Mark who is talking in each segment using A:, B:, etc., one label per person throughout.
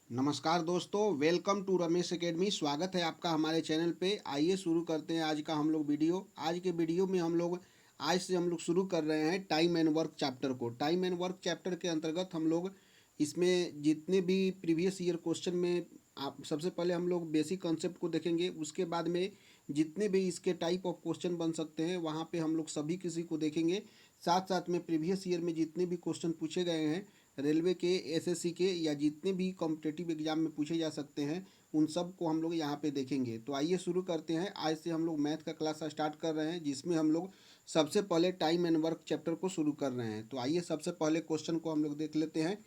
A: नमस्कार दोस्तों, welcome to Ramesh academy. स्वागत है आपका हमारे चैनल पे। आइए शुरू करते हैं आज का हम लोग वीडियो। आज के वीडियो में आज से हम लोग शुरू कर रहे हैं टाइम एंड वर्क चैप्टर को। टाइम एंड वर्क चैप्टर के अंतर्गत हम लोग इसमें जितने भी प्रीवियस ईयर क्वेश्चन में आप सबसे पहले हम लोग बेसिक कॉन्सेप्ट को देखेंगे। उसके बाद में जितने भी इसके टाइप ऑफ क्वेश्चन बन सकते हैं वहाँ पे हम लोग सभी किसी को देखेंगे। साथ साथ में प्रीवियस ईयर में जितने भी क्वेश्चन पूछे गए हैं रेलवे के, एसएससी के या जितने भी कॉम्पिटिटिव एग्जाम में पूछे जा सकते हैं उन सब को हम लोग यहाँ पे देखेंगे। तो आइए शुरू करते हैं। आज से हम लोग मैथ का क्लास स्टार्ट कर रहे हैं जिसमें हम लोग सबसे पहले टाइम एंड वर्क चैप्टर को शुरू कर रहे हैं। तो आइए सबसे पहले क्वेश्चन को हम लोग देख लेते हैं।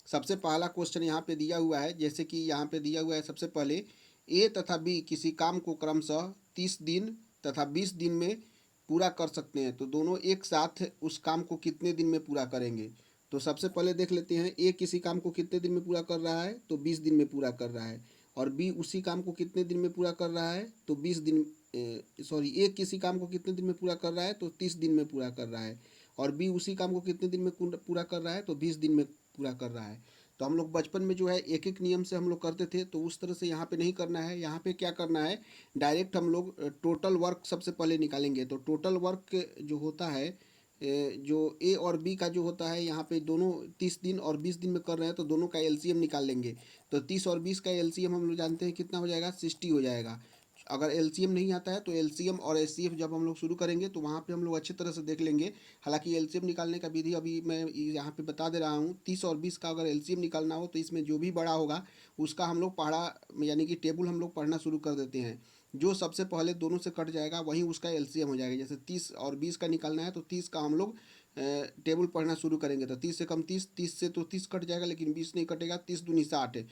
A: सबसे पहला क्वेश्चन यहाँ पे दिया हुआ है, जैसे कि यहाँ पे दिया हुआ है सबसे पहले ए तथा बी किसी काम को क्रमशः 30 दिन तथा 20 दिन में पूरा कर सकते हैं, तो दोनों एक साथ उस काम को कितने दिन में पूरा करेंगे। तो सबसे पहले देख लेते हैं, ए किसी काम को कितने दिन में पूरा कर रहा है, तो 20 दिन में पूरा कर रहा है। और बी उसी काम को कितने दिन में पूरा कर रहा है, तो 20 दिन। ए किसी काम को कितने दिन में पूरा कर रहा है, तो 30 दिन में पूरा कर रहा है। और बी उसी काम को कितने दिन में पूरा कर रहा है, तो 20 दिन में पूरा कर रहा है। तो हम लोग बचपन में जो है एक एक नियम से हम लोग करते थे, तो उस तरह से यहाँ पे नहीं करना है। यहाँ पे क्या करना है, डायरेक्ट हम लोग टोटल वर्क सबसे पहले निकालेंगे। तो टोटल वर्क जो होता है, जो ए और बी का जो होता है, यहाँ पे दोनों 30 दिन और 20 दिन में कर रहे हैं, तो दोनों का एलसीएम निकाल लेंगे। तो 30 और 20 का एलसीएम हम लोग जानते हैं कितना हो जाएगा, 60 हो जाएगा। अगर एलसीएम नहीं आता है तो एलसीएम और एचसीएफ जब हम लोग शुरू करेंगे तो वहाँ पे हम लोग अच्छी तरह से देख लेंगे। हालांकि एलसीएम निकालने का विधि अभी मैं यहाँ पे बता दे रहा हूँ। 30 और 20 का अगर एलसीएम निकालना हो तो इसमें जो भी बड़ा होगा उसका हम लोग पढ़ा, यानी कि टेबल हम लोग पढ़ना शुरू कर देते हैं। जो सबसे पहले दोनों से कट जाएगा वही उसका एलसीएम हो जाएगा। जैसे 30 और 20 का निकालना है तो 30 का हम लोग टेबल पढ़ना शुरू करेंगे। तो 30 से कम 30, 30 से तो 30 कट जाएगा लेकिन 20 नहीं कटेगा। 30 दूनी 60 है।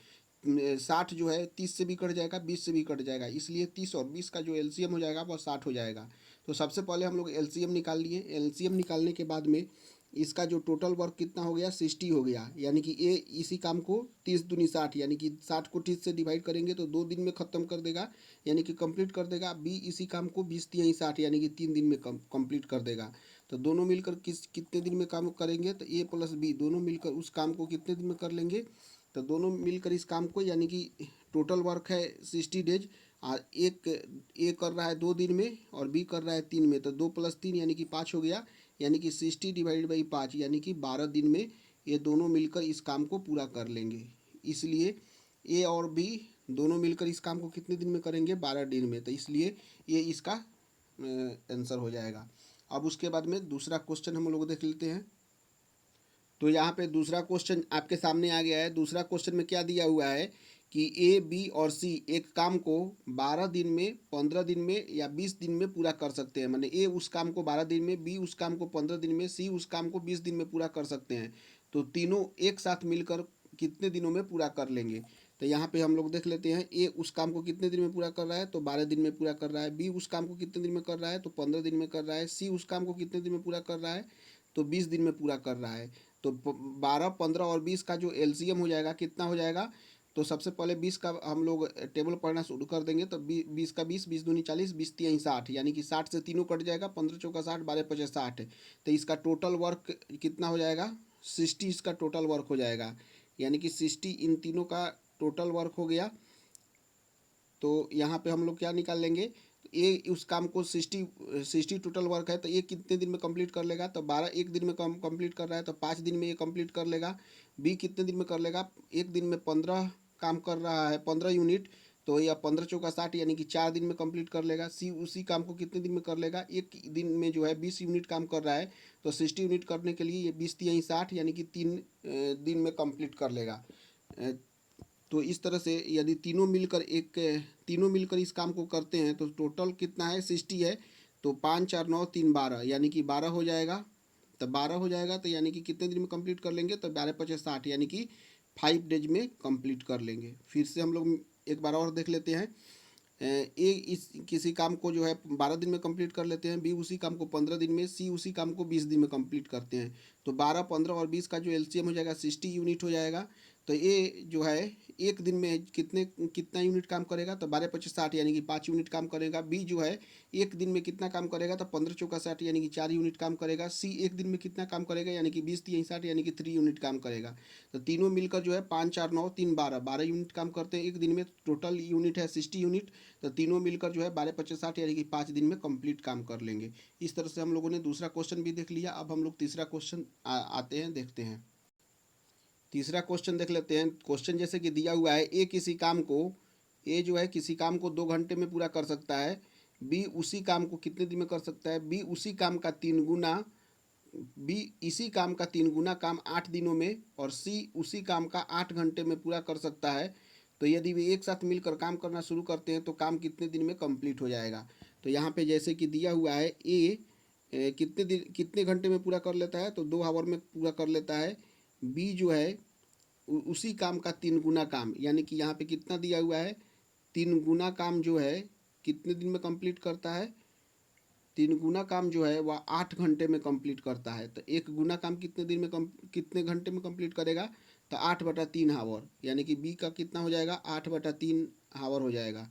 A: 60 जो है 30 से भी कट जाएगा, 20 से भी कट जाएगा, इसलिए 30 और 20 का जो एलसीएम हो जाएगा वो 60 हो जाएगा। तो सबसे पहले हम लोग एलसीएम निकाल लिए। एलसीएम निकालने के बाद में इसका जो टोटल वर्क कितना हो गया, 60 हो गया। यानी कि ए इसी काम को 30 दूनी 60, यानी कि 60 को 30 से डिवाइड करेंगे तो 2 दिन में ख़त्म कर देगा, यानी कि कंप्लीट कर देगा। बी इसी काम को 20 तिहाई 60, यानी कि 3 दिन में कंप्लीट कर देगा। तो दोनों मिलकर कितने दिन में काम करेंगे, तो ए प्लस बी दोनों मिलकर उस काम को कितने दिन में कर लेंगे। तो दोनों मिलकर इस काम को, यानी कि टोटल वर्क है 60 डेज। और एक ए कर रहा है 2 दिन में और बी कर रहा है 3 में, तो 2 + 3 यानी कि 5 हो गया। यानी कि 60/5 यानी कि 12 दिन में ये दोनों मिलकर इस काम को पूरा कर लेंगे। इसलिए ए और बी दोनों मिलकर इस काम को कितने दिन में करेंगे, 12 दिन में। तो इसलिए ये इसका आंसर हो जाएगा। अब उसके बाद में दूसरा क्वेश्चन हम लोग देख लेते हैं। तो यहाँ पे दूसरा क्वेश्चन आपके सामने आ गया है। दूसरा क्वेश्चन में क्या दिया हुआ है कि ए, बी और सी एक काम को 12 दिन में, 15 दिन में या 20 दिन में पूरा कर सकते हैं। माने ए उस काम को 12 दिन में, बी उस काम को 15 दिन में, सी उस काम को 20 दिन में पूरा कर सकते हैं। तो तीनों एक साथ मिलकर कितने दिनों में पूरा कर लेंगे। तो यहाँ पे हम लोग देख लेते हैं, ए उस काम को कितने दिन में पूरा कर रहा है, तो 12 दिन में पूरा कर रहा है। बी उस काम को कितने दिन में कर रहा है, तो 15 दिन में कर रहा है। सी उस काम को कितने दिन में पूरा कर रहा है, तो 20 दिन में पूरा कर रहा है। तो 12, 15 और 20 का जो एलसीएम हो जाएगा कितना हो जाएगा। तो सबसे पहले 20 का हम लोग टेबल पढ़ना शुरू कर देंगे। तो 20 का 20, 20 दूनी 40, 20 तिहाई 60, यानी कि 60 से तीनों कट जाएगा। 15 चौका 60, 12 पचे 60। तो इसका टोटल वर्क कितना हो जाएगा, 60 इसका टोटल वर्क हो जाएगा। यानी कि 60 इन तीनों का टोटल वर्क हो गया। तो यहाँ पे हम लोग क्या निकाल लेंगे, ये उस काम को 60 टोटल वर्क है, तो ये कितने दिन में कंप्लीट कर लेगा, तो 12 एक दिन में कंप्लीट कर रहा है तो 5 दिन में ये कंप्लीट कर लेगा। बी कितने दिन में कर लेगा, एक दिन में 15 काम कर रहा है, 15 यूनिट, तो या 15 चौका 60 यानी कि 4 दिन में कंप्लीट कर लेगा। सी उसी काम को कितने दिन में कर लेगा, एक दिन में जो है 20 यूनिट काम कर रहा है, तो 60 यूनिट करने के लिए ये 20 तिहाई 60 यानी कि 3 दिन में कंप्लीट कर लेगा। तो इस तरह से यदि तीनों मिलकर इस काम को करते हैं तो टोटल कितना है, 60 है। तो 5, 4, 9, 3, 12 यानी कि 12 हो जाएगा। तो 12 हो जाएगा तो यानी कि कितने दिन में कंप्लीट कर लेंगे, तो 12 पचे 60 यानी कि 5 डेज में कंप्लीट कर लेंगे। फिर से हम लोग एक बार और देख लेते हैं। ए इस किसी काम को जो है 12 दिन में कंप्लीट कर लेते हैं। बी उसी काम को 15 दिन में, सी उसी काम को 20 दिन में कंप्लीट करते हैं। तो 12, 15 और 20 का जो एलसीएम हो जाएगा 60 यूनिट हो जाएगा। तो ये जो है एक दिन में कितना यूनिट काम करेगा, तो 12×5 = 60 यानी कि 5 यूनिट काम करेगा। बी जो है एक दिन में कितना काम करेगा, तो 15×4 = 60 यानी कि 4 यूनिट काम करेगा। सी एक दिन में कितना काम करेगा, यानी कि 20×3 = 60 यानी कि 3 यूनिट काम करेगा। तो तीनों मिलकर जो है 5 4 9 3 12 यूनिट काम करते हैं एक दिन में। टोटल यूनिट है 60 यूनिट। तो तीनों मिलकर जो है 12×5 = 60 यानी कि 5 दिन में कंप्लीट काम कर लेंगे। इस तरह से हम लोगों ने दूसरा क्वेश्चन भी देख लिया। अब हम लोग तीसरा क्वेश्चन आते हैं, देखते हैं। तीसरा क्वेश्चन देख लेते हैं। क्वेश्चन जैसे कि दिया हुआ है, ए जो है किसी काम को 2 घंटे में पूरा कर सकता है। बी उसी काम को कितने दिन में कर सकता है। बी इसी काम का 3 गुना काम 8 दिनों में, और सी उसी काम का 8 घंटे में पूरा कर सकता है। तो यदि वे एक साथ मिलकर काम करना शुरू करते हैं तो काम कितने दिन में कंप्लीट हो जाएगा। तो यहाँ पे जैसे कि दिया हुआ है, कितने घंटे में पूरा कर लेता है, तो 2 आवर में पूरा कर लेता है। बी जो है उसी काम का 3 गुना काम, यानी कि यहाँ पे कितना दिया हुआ है, 3 गुना काम जो है कितने दिन में कंप्लीट करता है। 3 गुना काम जो है वह 8 घंटे में कंप्लीट करता है। तो 1 गुना काम कितने घंटे में कंप्लीट करेगा, तो 8/3 आवर, यानी कि बी का कितना हो जाएगा, 8/3 आवर हो जाएगा।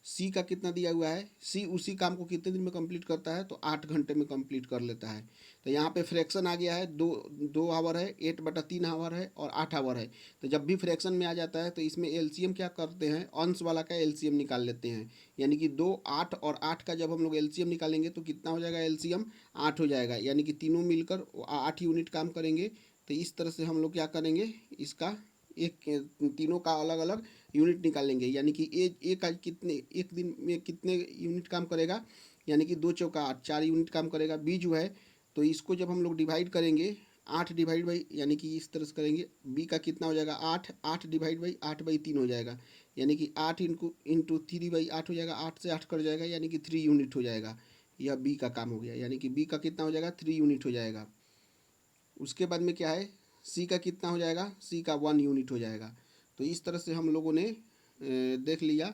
A: सी का कितना दिया हुआ है, सी उसी काम को कितने दिन में कंप्लीट करता है, तो 8 घंटे में कंप्लीट कर लेता है। तो यहाँ पे फ्रैक्शन आ गया है, 2 आवर है, 8/3 आवर है और 8 आवर है। तो जब भी फ्रैक्शन में आ जाता है तो इसमें एलसीएम क्या करते हैं, अंश वाला का एलसीएम निकाल लेते हैं। यानी कि 2, 8 और 8 का जब हम लोग एलसीएम निकालेंगे तो कितना हो जाएगा, एलसीएम 8 हो जाएगा। यानी कि तीनों मिलकर 8 यूनिट काम करेंगे। तो इस तरह से हम लोग क्या करेंगे, इसका तीनों का अलग अलग यूनिट निकालेंगे। यानी कि ए का एक दिन में कितने यूनिट काम करेगा, यानी कि 2×4 = 8, 4 यूनिट काम करेगा। बी जो है तो इसको जब हम लोग डिवाइड करेंगे, 8 डिवाइड बाई, यानी कि इस तरह से करेंगे, बी का कितना हो जाएगा, 8, 8 डिवाइड बाई 8/3 हो जाएगा। यानी कि 8 इंटू 3/8 हो जाएगा, 8 से 8 कट जाएगा, यानी कि 3 यूनिट हो जाएगा। यह बी का काम हो गया, यानी कि बी का कितना हो जाएगा, 3 यूनिट हो जाएगा। उसके बाद में क्या है, सी का कितना हो जाएगा, सी का 1 यूनिट हो जाएगा। तो इस तरह से हम लोगों ने देख लिया।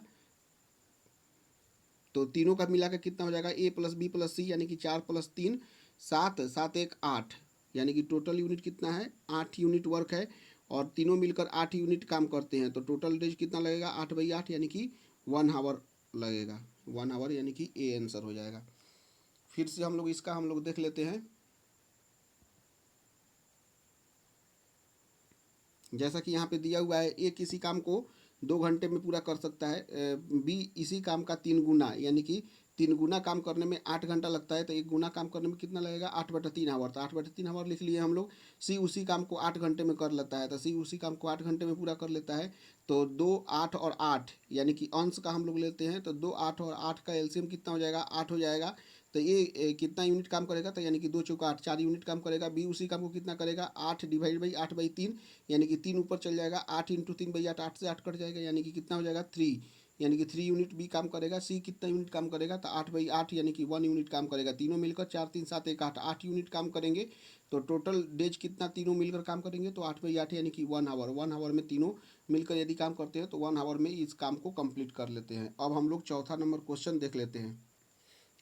A: तो तीनों का मिला के कितना हो जाएगा, A+B+C यानी कि 4+3 7, 7 1 8, यानी कि टोटल यूनिट कितना है, 8 यूनिट वर्क है। और तीनों मिलकर 8 यूनिट काम करते हैं। तो टोटल डेज कितना लगेगा, 8/8 यानी कि 1 आवर लगेगा। 1 आवर यानी कि ए आंसर हो जाएगा। फिर से हम लोग इसका देख लेते हैं। जैसा कि यहाँ पे दिया हुआ है, ए किसी काम को 2 घंटे में पूरा कर सकता है। बी इसी काम का 3 गुना, यानी कि 3 गुना काम करने में 8 घंटा लगता है। तो 1 गुना काम करने में कितना लगेगा, 8/3 आवर। तो 8/3 आवर लिख लिए हम लोग। सी उसी काम को 8 घंटे में कर लेता है। तो सी उसी काम को 8 घंटे में पूरा कर लेता है। तो 2, 8 और 8, यानी कि अंश का हम लोग लेते हैं। तो 2, 8 और 8 का एलसीएम कितना हो जाएगा, 8 हो जाएगा। तो ये कितना यूनिट काम करेगा, तो यानी कि 2×4 = 8, 4 यूनिट काम करेगा। बी उसी काम को कितना करेगा, 8 डिवाइड बाई 8/3, यानी कि 3 ऊपर चल जाएगा, 8 इंटू 3/8, 8 से 8 कट जाएगा, यानी कि कितना हो जाएगा, 3, यानी कि 3 यूनिट बी काम करेगा। सी कितना यूनिट काम करेगा, तो 8/8 यानी कि 1 यूनिट काम करेगा। तीनों मिलकर 4 3 7 1 8, 8 यूनिट काम करेंगे। तो टोटल डेज कितना तीनों मिलकर काम करेंगे, तो 8/8 यानी कि 1 आवर। 1 आवर में तीनों मिलकर यदि काम करते हैं तो 1 आवर में इस काम को कंप्लीट कर लेते हैं। अब हम लोग चौथा नंबर क्वेश्चन देख लेते हैं।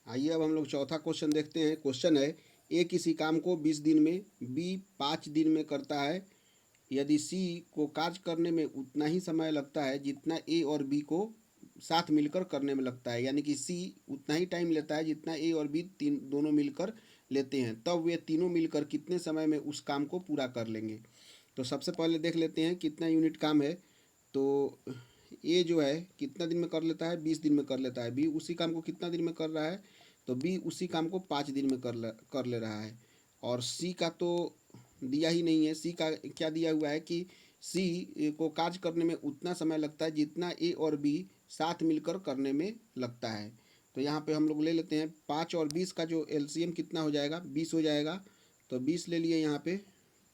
A: आइए अब हम लोग चौथा क्वेश्चन देखते हैं। क्वेश्चन है, ए किसी काम को 20 दिन में, बी 5 दिन में करता है। यदि सी को कार्य करने में उतना ही समय लगता है जितना ए और बी को साथ मिलकर करने में लगता है, यानी कि सी उतना ही टाइम लेता है जितना ए और बी दोनों मिलकर लेते हैं, तब वे तीनों मिलकर कितने समय में उस काम को पूरा कर लेंगे। तो सबसे पहले देख लेते हैं कितना यूनिट काम है। तो ए जो है कितना दिन में कर लेता है, 20 दिन में कर लेता है। बी उसी काम को कितना दिन में कर रहा है, तो बी उसी काम को 5 दिन में कर ले रहा है। और सी का तो दिया ही नहीं है। सी का क्या दिया हुआ है कि सी को कार्य करने में उतना समय लगता है जितना ए और बी साथ मिलकर करने में लगता है। तो यहाँ पे हम लोग ले लेते हैं 5 और 20 का जो एलसीएम कितना हो जाएगा, 20 हो जाएगा। तो 20 ले लिए यहाँ पे।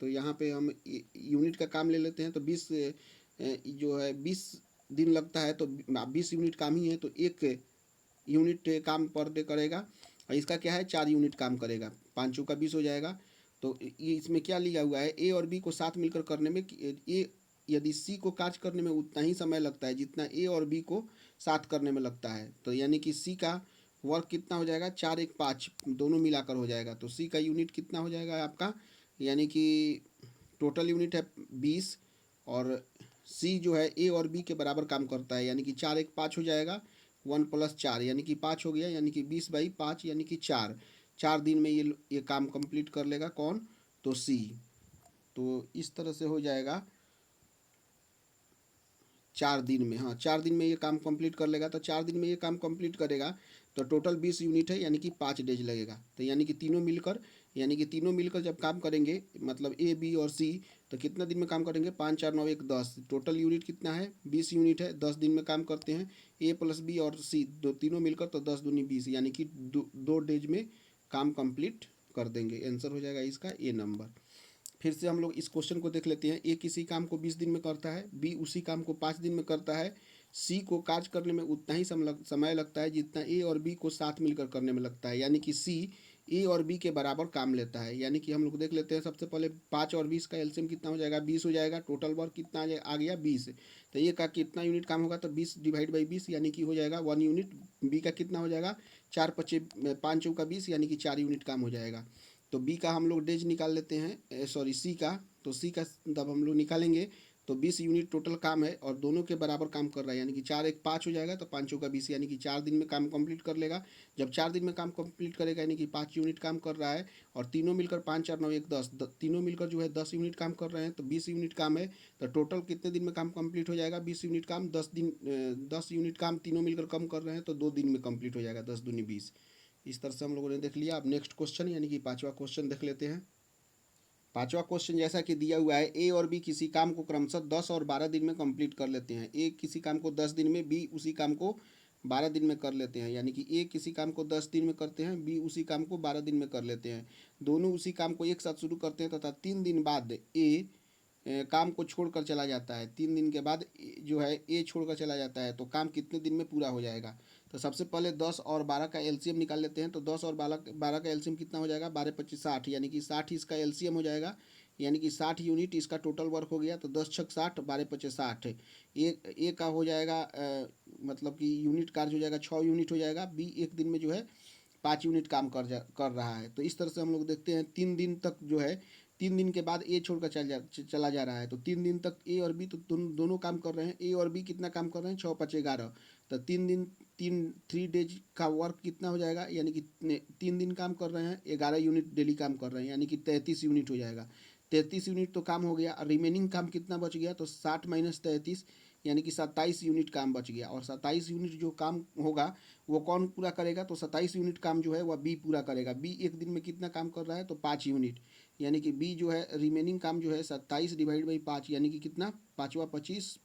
A: तो यहाँ पे हम यूनिट का काम ले लेते हैं। तो 20 जो है 20 दिन लगता है, तो 20 यूनिट काम ही है, तो 1 यूनिट काम पर डे करेगा। और इसका क्या है, 4 यूनिट काम करेगा। 5×20 हो जाएगा। तो ये इसमें क्या लिया हुआ है, ए और बी को साथ मिलकर करने में, ए यदि सी को कार्य करने में उतना ही समय लगता है जितना ए और बी को साथ करने में लगता है, तो यानी कि सी का वर्क कितना हो जाएगा, 4 1 5 दोनों मिलाकर हो जाएगा। तो सी का यूनिट कितना हो जाएगा आपका, यानी कि टोटल यूनिट है 20, और सी जो है ए और बी के बराबर काम करता है, यानी कि 4 1 5 हो जाएगा, 1 + 4 यानी कि 5 हो गया, यानी कि 20/5 यानी कि 4 दिन में ये काम कंप्लीट कर लेगा। कौन? तो सी। तो इस तरह से हो जाएगा 4 दिन में। हाँ, 4 दिन में ये काम कंप्लीट कर लेगा। तो 4 दिन में ये काम कंप्लीट करेगा तो टोटल 20 यूनिट है, यानी कि 5 डेज लगेगा। तो यानी कि तीनों मिलकर जब काम करेंगे, मतलब ए बी और सी, तो कितना दिन में काम करेंगे? 5 4 9 1 10। टोटल यूनिट कितना है? 20 यूनिट है। 10 दिन में काम करते हैं ए प्लस बी और सी तीनों मिलकर, तो 10 दूनी 20, यानी कि 2 डेज में काम कंप्लीट कर देंगे। आंसर हो जाएगा इसका ए नंबर। फिर से हम लोग इस क्वेश्चन को देख लेते हैं। ए किसी काम को 20 दिन में करता है, बी उसी काम को 5 दिन में करता है, सी को कार्य करने में उतना ही समय लगता है जितना ए और बी को साथ मिलकर करने में लगता है, यानी कि सी ए और बी के बराबर काम लेता है। यानी कि हम लोग देख लेते हैं। सबसे पहले 5 और 20 का एलसीएम कितना हो जाएगा? 20 हो जाएगा। टोटल वर्क कितना आ गया? 20। तो ए का कितना यूनिट काम होगा? तो 20/20 यानी कि हो जाएगा 1 यूनिट। बी का कितना हो जाएगा? 4 5 5 चौका 20 यानी कि 4 यूनिट काम हो जाएगा। तो बी का हम लोग डेज निकाल लेते हैं, सॉरी सी का। तो सी का जब हम लोग निकालेंगे तो 20 यूनिट टोटल काम है और दोनों के बराबर काम कर रहा है, यानी कि 4 1 5 हो जाएगा। तो 5 चौका 20 यानी कि 4 दिन में काम कंप्लीट कर लेगा। जब 4 दिन में काम कंप्लीट करेगा यानी कि 5 यूनिट काम कर रहा है, और तीनों मिलकर 5 4 9 1 10, तीनों मिलकर जो है 10 यूनिट काम कर रहे हैं। तो 20 यूनिट काम है। तो टोटल कितने दिन में काम कंप्लीट हो जाएगा? 20 यूनिट काम 10 यूनिट काम तीनों मिलकर कम कर रहे हैं, तो 2 दिन में कंप्लीट हो जाएगा। 10 दूनी 20। इस तरह से हम लोगों ने देख लिया। अब नेक्स्ट क्वेश्चन यानी कि 5वां क्वेश्चन देख लेते हैं। 5वां क्वेश्चन जैसा कि दिया हुआ है, ए और बी किसी काम को क्रमशः 10 और 12 दिन में कंप्लीट कर लेते हैं। ए किसी काम को 10 दिन में, बी उसी काम को 12 दिन में कर लेते हैं। यानी कि ए किसी काम को 10 दिन में करते हैं, बी उसी काम को 12 दिन में कर लेते हैं। दोनों उसी काम को एक साथ शुरू करते हैं तथा 3 दिन बाद ए काम को छोड़कर चला जाता है। 3 दिन के बाद जो है ए छोड़कर चला जाता है, तो काम कितने दिन में पूरा हो जाएगा? तो सबसे पहले 10 और 12 का एलसीएम निकाल लेते हैं। तो 10 और 12 का एलसीएम कितना हो जाएगा? 12 25 60, यानी कि 60 इसका एलसीएम हो जाएगा, यानी कि 60 यूनिट इसका टोटल वर्क हो गया। तो 10 छक 60, 12 25 60। ए का हो जाएगा मतलब कि यूनिट कार्य हो जाएगा 6 यूनिट हो जाएगा। बी एक दिन में जो है 5 यूनिट काम कर रहा है। तो इस तरह से हम लोग देखते हैं 3 दिन तक जो है, 3 दिन के बाद ए छोड़कर चला जा रहा है। तो 3 दिन तक ए और बी तो दोनों काम कर रहे हैं। ए और बी कितना काम कर रहे हैं? 6 5 11। तो 3 डेज का वर्क कितना हो जाएगा? यानी कि 3 दिन काम कर रहे हैं, 11 यूनिट डेली काम कर रहे हैं, यानी कि 33 यूनिट हो जाएगा। 33 यूनिट तो काम हो गया। रिमेनिंग काम कितना बच गया? तो 60 - 33 यानी कि 27 यूनिट काम बच गया। और 27 यूनिट जो काम होगा वो कौन पूरा करेगा? तो 27 यूनिट काम जो है वह बी पूरा करेगा। बी एक दिन में कितना काम कर रहा है? तो 5 यूनिट, यानी कि बी जो है रिमेनिंग काम जो है 27/5, यानी कि कितना? 5 × 25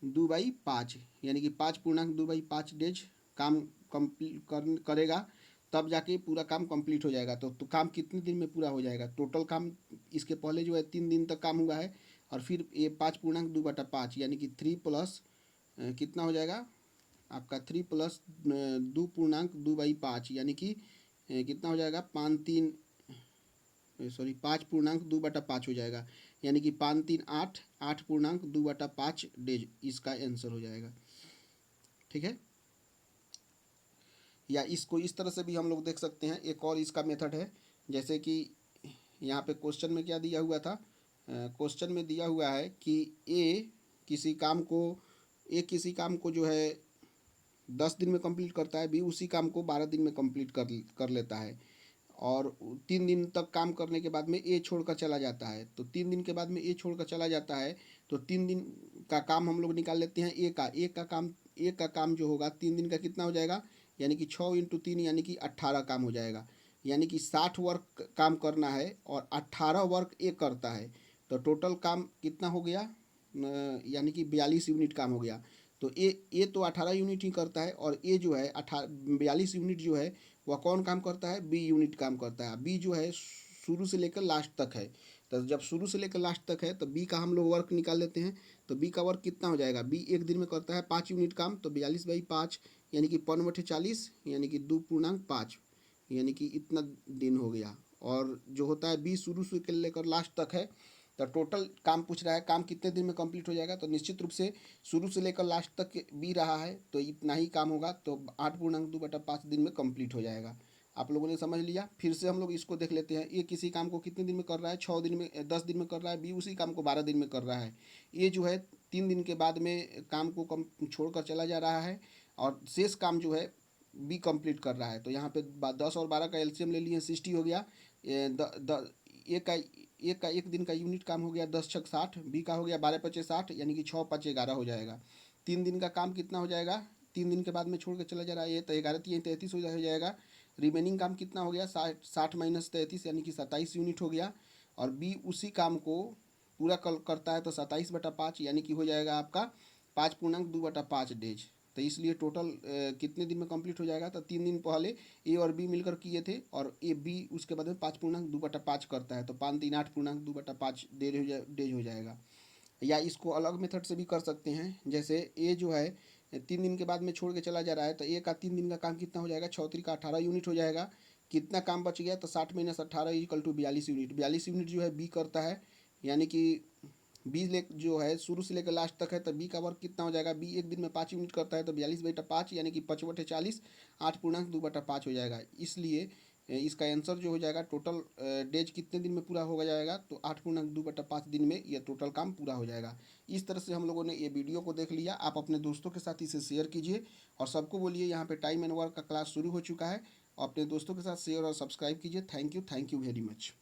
A: 2/5, यानी कि 5 पूर्णांक 2/5 डेज काम करेगा, तब जाके पूरा काम कंप्लीट हो जाएगा। तो काम कितने दिन में पूरा हो जाएगा? टोटल काम इसके पहले जो है 3 दिन तक काम हुआ है, और फिर ये 5 पूर्णांक 2/5 यानी कि 3 प्लस कितना हो जाएगा आपका? 3 प्लस 2 पूर्णांक 2/5 यानी कि कितना हो जाएगा? 5 पूर्णांक 2/5 हो जाएगा, यानी कि 5 3 8, 8 पूर्णांक 2/5 डेज इसका आंसर हो जाएगा। ठीक है। या इसको इस तरह से भी हम लोग देख सकते हैं। एक और इसका मेथड है, जैसे कि यहाँ पे क्वेश्चन में क्या दिया हुआ था? क्वेश्चन में दिया हुआ है कि ए किसी काम को जो है 10 दिन में कंप्लीट करता है, बी उसी काम को 12 दिन में कंप्लीट कर लेता है, और 3 दिन तक काम करने के बाद में ए छोड़कर चला जाता है। तो 3 दिन के बाद में ए छोड़कर चला जाता है, तो 3 दिन का काम हम लोग निकाल लेते हैं। ए का काम जो होगा 3 दिन का कितना हो जाएगा? यानी कि 6 × 3 यानी कि 18 काम हो जाएगा। यानी कि 60 वर्क काम करना है और 18 वर्क ए करता है। तो टोटल काम कितना हो गया? यानी कि 42 यूनिट काम हो गया। तो ए तो 18 यूनिट ही करता है, और ए जो है 42 यूनिट जो है वह कौन काम करता है? बी यूनिट काम करता है। बी जो है शुरू से लेकर लास्ट तक है। तो जब शुरू से लेकर लास्ट तक है तो बी का हम लोग वर्क निकाल लेते हैं। तो बी का वर्क कितना हो जाएगा? बी एक दिन में करता है 5 यूनिट काम, तो 42/5 यानी कि 5 × 40 यानी कि 2 पूर्णांक 5, यानी कि इतना दिन हो गया। और जो होता है बी शुरू से लेकर लास्ट तक है, तो टोटल काम पूछ रहा है काम कितने दिन में कंप्लीट हो जाएगा? तो निश्चित रूप से शुरू से लेकर लास्ट तक बी रहा है, तो इतना ही काम होगा। तो 8 पूर्णांक 2/5 दिन में कंप्लीट हो जाएगा। आप लोगों ने समझ लिया। फिर से हम लोग इसको देख लेते हैं। ए किसी काम को कितने दिन में कर रहा है, 6 दिन में, 10 दिन में कर रहा है। बी उसी काम को 12 दिन में कर रहा है। ए जो है 3 दिन के बाद में काम को कम छोड़कर चला जा रहा है, और शेष काम जो है बी कंप्लीट कर रहा है। तो यहाँ पे 10 और 12 का एलसीएम ले लिए, 60 हो गया। ए का एक दिन का यूनिट काम हो गया 10 छक 60, बी का हो गया 12 पचे 60, यानी कि 6 5 11 हो जाएगा। 3 दिन का काम कितना हो जाएगा, 3 दिन के बाद में छोड़ के चला जा रहा है ये, तो 11 3 33 हो जाएगा। रिमेनिंग काम कितना हो गया, 60 माइनस 33 यानी कि 27 यूनिट हो गया। और बी उसी काम को पूरा करता है तो 27/5 यानी कि हो जाएगा आपका 5.2/5 डेज। तो इसलिए टोटल कितने दिन में कंप्लीट हो जाएगा, तो 3 दिन पहले ए और बी मिलकर किए थे, और ए बी उसके बाद में 5.2/5 करता है, तो 5 3 8.2/5 डेज हो जाएगा। या इसको अलग मेथड से भी कर सकते हैं। जैसे ए जो है 3 दिन के बाद में छोड़ के चला जा रहा है, तो ए का 3 दिन का काम कितना हो जाएगा, 6 का 18 यूनिट हो जाएगा। कितना काम बच गया, तो 60 minus 18 equal to 42 unit. 42 unit जो है बी करता है, यानी कि बी ले जो है शुरू से लेकर लास्ट तक है, तो बी का वर्क कितना हो जाएगा, बी एक दिन में 5 यूनिट करता है, तो 42/5 यानी कि 5/40 8.2/5 हो जाएगा। इसलिए इसका आंसर जो हो जाएगा टोटल डेज कितने दिन में पूरा हो जाएगा, तो 8.2/5 दिन में यह टोटल काम पूरा हो जाएगा। इस तरह से हम लोगों ने ये वीडियो को देख लिया। आप अपने दोस्तों के साथ इसे शेयर कीजिए और सबको बोलिए यहाँ पे टाइम एंड वर्क का क्लास शुरू हो चुका है। अपने दोस्तों के साथ शेयर और सब्सक्राइब कीजिए। Thank you very much.